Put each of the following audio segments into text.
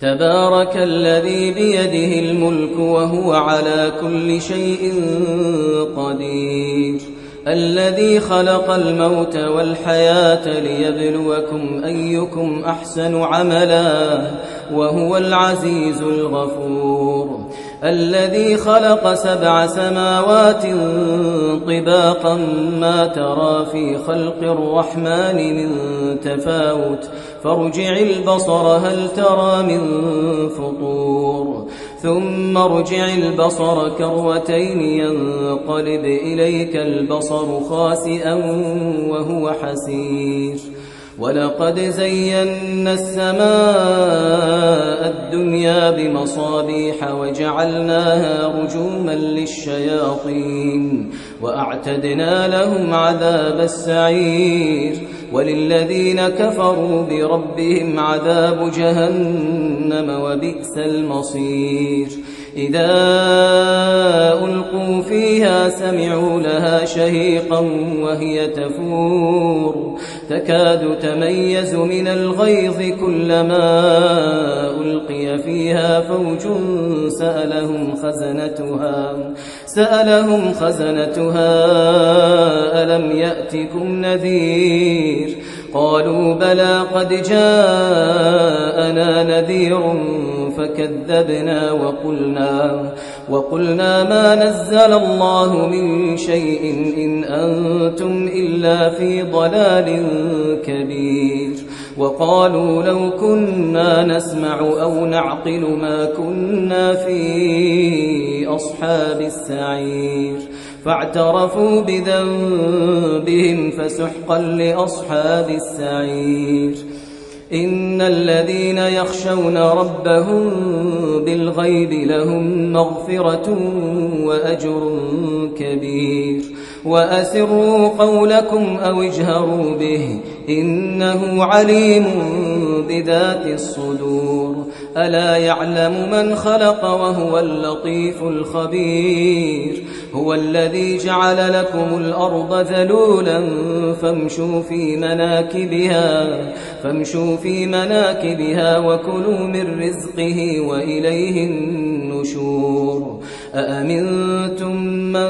تبارك الذي بيده الملك وهو على كل شيء قدير الذي خلق الموت والحياة ليبلوكم أيكم أحسن عملا وهو العزيز الغفور الذي خلق 7 سماوات طباقا ما ترى في خلق الرحمن من تفاوت فارجع البصر هل ترى من فطور ثم ارجع البصر كرتين ينقلب إليك البصر خاسئا وهو حسير ولقد زينا السماء الدنيا بمصابيح وجعلناها رجوما للشياطين وأعتدنا لهم عذاب السعير وللذين كفروا بربهم عذاب جهنم وبئس المصير إذا ألقوا فيها سمعوا لها شهيقا وهي تفور تكاد تميز من الغيظ كلما ألقي فيها فوج سألهم خزنتها ألم يأتكم نذير قالوا بلى قد جاءنا نذير فكذبنا وقلنا ما نزل الله من شيء إن أنتم إلا في ضلال كبير وقالوا لو كنا نسمع أو نعقل ما كنا في أصحاب السعير فاعترفوا بذنبهم فسحقا لأصحاب السعير إن الذين يخشون ربهم بالغيب لهم مغفرة وأجر كبير وأسروا قولكم أو اجهروا به إنه عليم بذات الصدور ألا يعلم من خلق وهو اللطيف الخبير هو الذي جعل لكم الأرض ذلولا فامشوا في مناكبها وكلوا من رزقه وإليه النشور أأمنتم من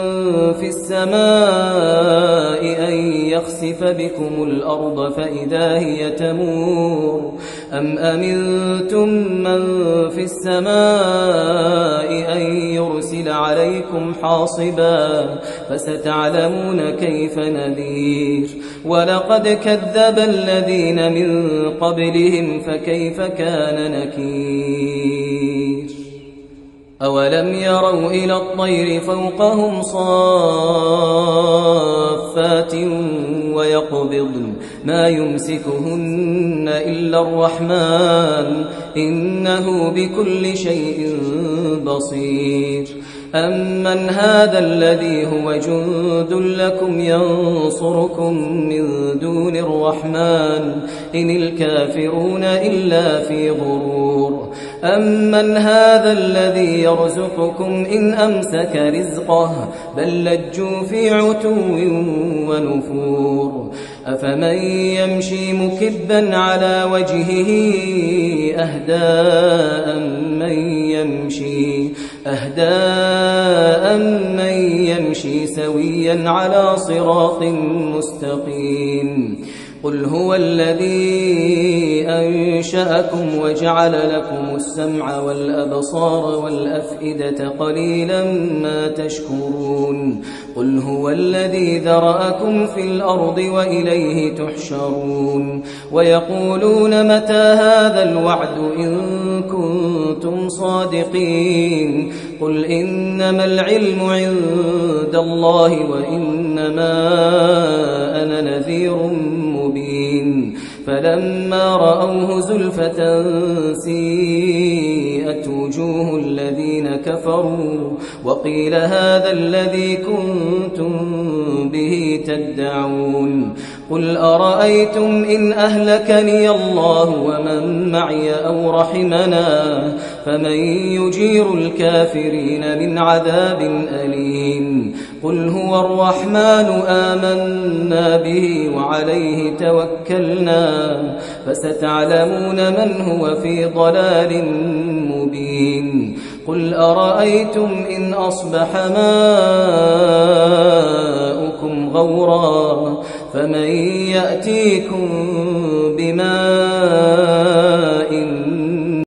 في السماء أن يخسف بكم الأرض فإذا هي تمور أم أمنتم من في السماء أن يرسل عليكم حاصبا فستعلمون كيف نذير ولقد كذب الذين من قبلهم فكيف كان نكير أولم يروا إلى الطير فوقهم صافات ويقبضن ما يمسكهن إلا الرحمن إنه بكل شيء بصير أمن هذا الذي هو جند لكم ينصركم من دون الرحمن إن الكافرون إلا في غرور أمن هذا الذي يرزقكم إن أمسك رزقه بل لجوا في عتو ونفور أفمن يمشي مكبا على وجهه أهدى من يمشي سويا على صراط مستقيم قل هو الذي أنشأكم وجعل لكم السمع والأبصار والأفئدة قليلا ما تشكرون قل هو الذي ذرأكم في الأرض وإليه تحشرون ويقولون متى هذا الوعد إن كنتم صادقين قل إنما العلم عند الله وإنما أنا نذير مبين فلما رأوه زلفة سيئت وجوه الذين كفروا وقيل هذا الذي كنتم به تدعون قل أرأيتم إن أهلكني الله ومن معي أو رحمنا فمن يجير الكافرين من عذاب أليم قل هو الرحمن آمنا به وعليه توكلنا فستعلمون من هو في ضلال مبين قل أرأيتم إن أصبح ماؤكم غورا فمن يأتيكم بماء